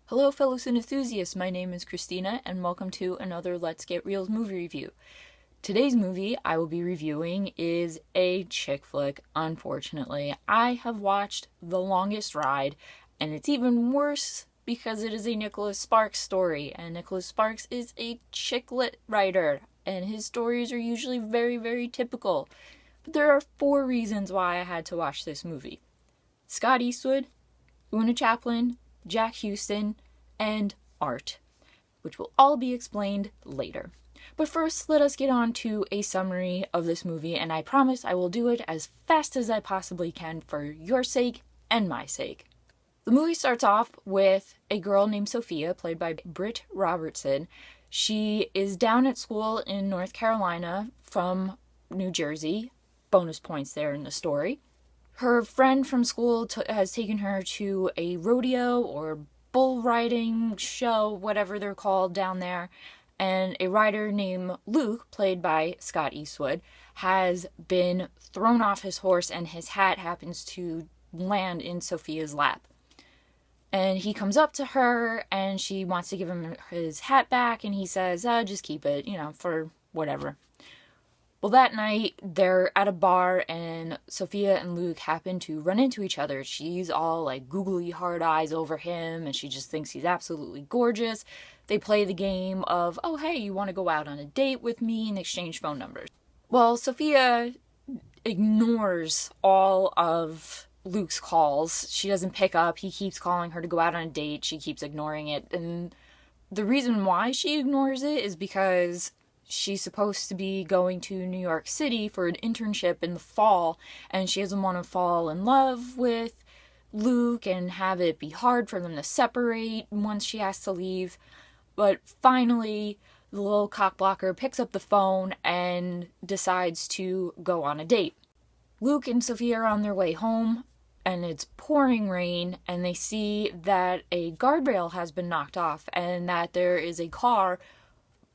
Hello fellow cinenthusiasts, my name is Christina and welcome to another Let's Get Reel's movie review. Today's movie I will be reviewing is a chick flick, unfortunately. I have watched The Longest Ride and it's even worse because it is a Nicholas Sparks story, and Nicholas Sparks is a chick lit writer and his stories are usually very, very typical. But there are 4 reasons why I had to watch this movie. Scott Eastwood, Una Chaplin, Jack Houston, and art, which will all be explained later. But first, let us get on to a summary of this movie, and I promise I will do it as fast as I possibly can for your sake and my sake. The movie starts off with a girl named Sophia, played by Britt Robertson. She is down at school in North Carolina from New Jersey. Bonus points there in the story. Her friend from school has taken her to a rodeo or bull riding show, whatever they're called down there, and a rider named Luke, played by Scott Eastwood, has been thrown off his horse and his hat happens to land in Sophia's lap. And he comes up to her and she wants to give him his hat back and he says, just keep it, for whatever. Well, that night, they're at a bar, and Sophia and Luke happen to run into each other. She's all, googly hard eyes over him, and she just thinks he's absolutely gorgeous. They play the game of, oh, hey, you want to go out on a date with me, and exchange phone numbers. Well, Sophia ignores all of Luke's calls. She doesn't pick up. He keeps calling her to go out on a date. She keeps ignoring it. And the reason why she ignores it is because she's supposed to be going to New York City for an internship in the fall, and she doesn't want to fall in love with Luke and have it be hard for them to separate once she has to leave. But finally, the little cockblocker picks up the phone and decides to go on a date. Luke and Sophia are on their way home, and it's pouring rain, and they see that a guardrail has been knocked off and that there is a car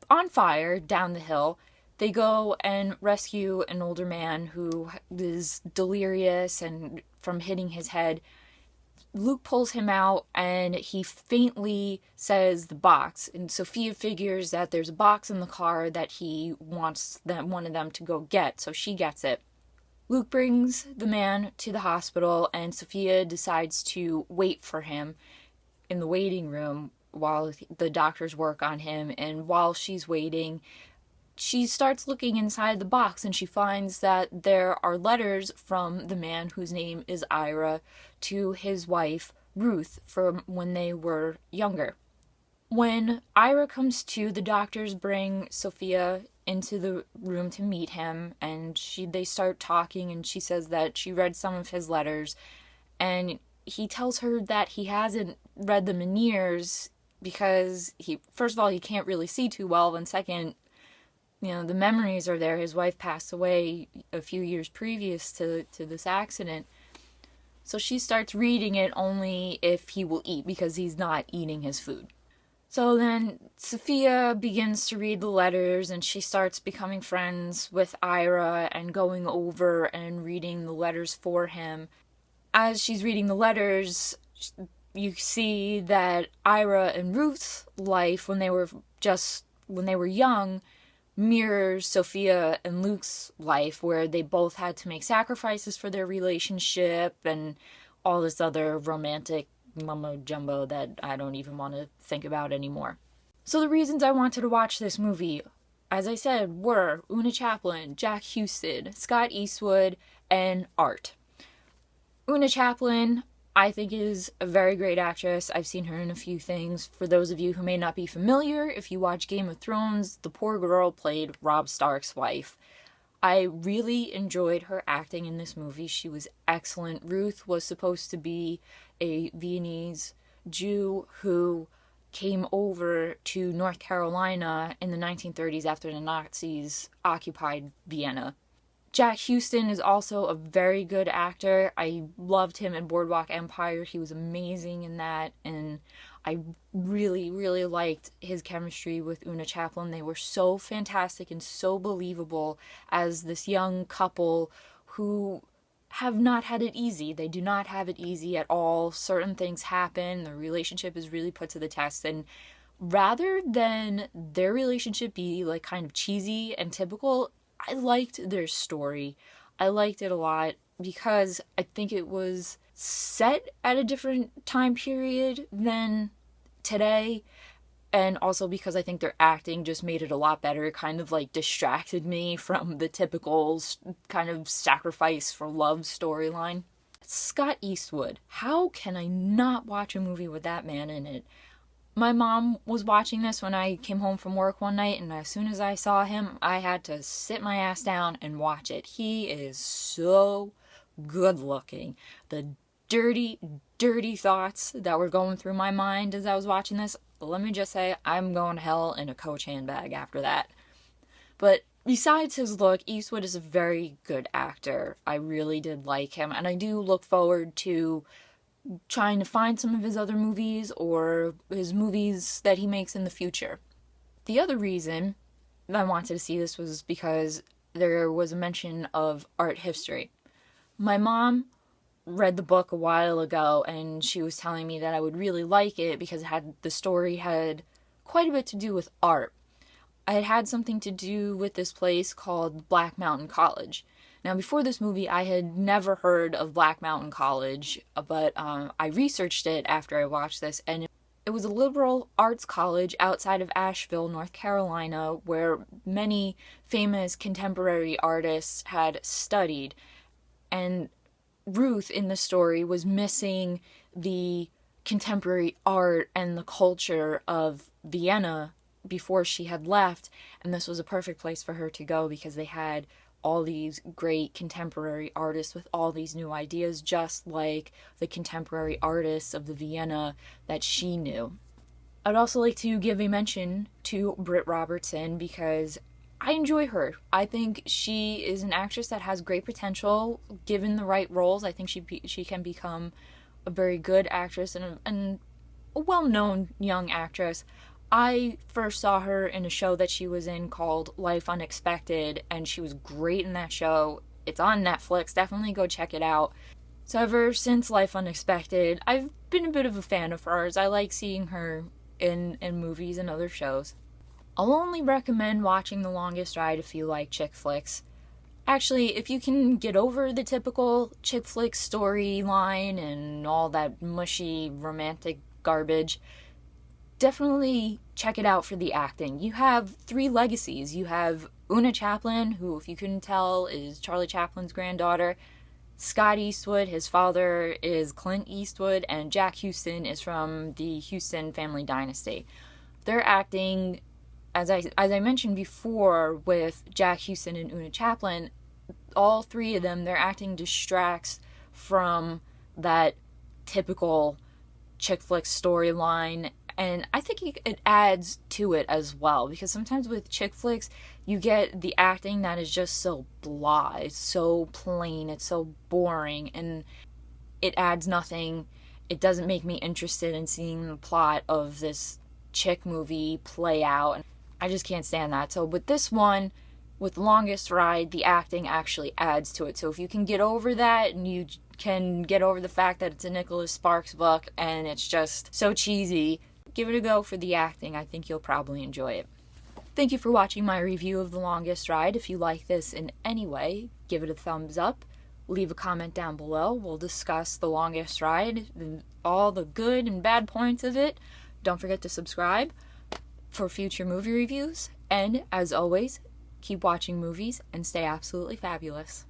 on fire down the hill. They go and rescue an older man who is delirious and from hitting his head. Luke pulls him out and he faintly says the box, and Sophia figures that there's a box in the car that he wants one of them to go get, so she gets it. Luke brings the man to the hospital and Sophia decides to wait for him in the waiting room while the doctors work on him, and while she's waiting, she starts looking inside the box and she finds that there are letters from the man whose name is Ira to his wife, Ruth, from when they were younger. When Ira comes to, the doctors bring Sophia into the room to meet him, and they start talking, and she says that she read some of his letters, and he tells her that he hasn't read them in years because first of all, he can't really see too well, and second, the memories are there. His wife passed away a few years previous to this accident. So she starts reading it only if he will eat, because he's not eating his food. So then Sophia begins to read the letters, and she starts becoming friends with Ira and going over and reading the letters for him. As she's reading the letters, you see that Ira and Ruth's life when they were young mirrors Sophia and Luke's life, where they both had to make sacrifices for their relationship and all this other romantic mumbo jumbo that I don't even want to think about anymore. So the reasons I wanted to watch this movie, as I said, were Una Chaplin, Jack Houston, Scott Eastwood, and art. Una Chaplin, I think, is a very great actress. I've seen her in a few things. For those of you who may not be familiar, if you watch Game of Thrones, the poor girl played Robb Stark's wife. I really enjoyed her acting in this movie. She was excellent. Ruth was supposed to be a Viennese Jew who came over to North Carolina in the 1930s after the Nazis occupied Vienna. Jack Houston is also a very good actor. I loved him in Boardwalk Empire. He was amazing in that, and I really, really liked his chemistry with Una Chaplin. They were so fantastic and so believable as this young couple who have not had it easy. They do not have it easy at all. Certain things happen. The relationship is really put to the test. And rather than their relationship be like kind of cheesy and typical, I liked their story. I liked it a lot because I think it was set at a different time period than today. And also because I think their acting just made it a lot better. It kind of like distracted me from the typical kind of sacrifice for love storyline. Scott Eastwood. How can I not watch a movie with that man in it? My mom was watching this when I came home from work one night, and as soon as I saw him, I had to sit my ass down and watch it. He is so good looking. The dirty, dirty thoughts that were going through my mind as I was watching this, let me just say, I'm going to hell in a Coach handbag after that. But besides his look, Eastwood is a very good actor. I really did like him, and I do look forward to trying to find some of his other movies or his movies that he makes in the future. The other reason I wanted to see this was because there was a mention of art history. My mom read the book a while ago, and she was telling me that I would really like it because the story had quite a bit to do with art. It had something to do with this place called Black Mountain College. Now, before this movie, I had never heard of Black Mountain College, but I researched it after I watched this, and it was a liberal arts college outside of Asheville, North Carolina, where many famous contemporary artists had studied. And Ruth, in the story, was missing the contemporary art and the culture of Vienna before she had left, and this was a perfect place for her to go because they had all these great contemporary artists with all these new ideas, just like the contemporary artists of the Vienna that she knew. I'd also like to give a mention to Britt Robertson because I enjoy her. I think she is an actress that has great potential given the right roles. I think she can become a very good actress and a well-known young actress. I first saw her in a show that she was in called Life Unexpected, and she was great in that show. It's on Netflix. Definitely go check it out. So ever since Life Unexpected, I've been a bit of a fan of hers. I like seeing her in movies and other shows. I'll only recommend watching The Longest Ride if you like chick flicks. Actually, if you can get over the typical chick flick storyline and all that mushy romantic garbage, definitely check it out for the acting. You have three legacies. You have Una Chaplin, who, if you couldn't tell, is Charlie Chaplin's granddaughter. Scott Eastwood, his father, is Clint Eastwood, and Jack Huston is from the Huston family dynasty. Their acting, as I mentioned before with Jack Huston and Una Chaplin, all three of them, their acting distracts from that typical chick flick storyline, and I think it adds to it as well, because sometimes with chick flicks you get the acting that is just so blah, it's so plain, it's so boring, and it adds nothing. It doesn't make me interested in seeing the plot of this chick movie play out, and I just can't stand that. So with this one, with Longest Ride, the acting actually adds to it. So if you can get over that, and you can get over the fact that it's a Nicholas Sparks book and it's just so cheesy, give it a go for the acting. I think you'll probably enjoy it. Thank you for watching my review of The Longest Ride. If you like this in any way, give it a thumbs up. Leave a comment down below. We'll discuss The Longest Ride, all the good and bad points of it. Don't forget to subscribe for future movie reviews. And as always, keep watching movies and stay absolutely fabulous.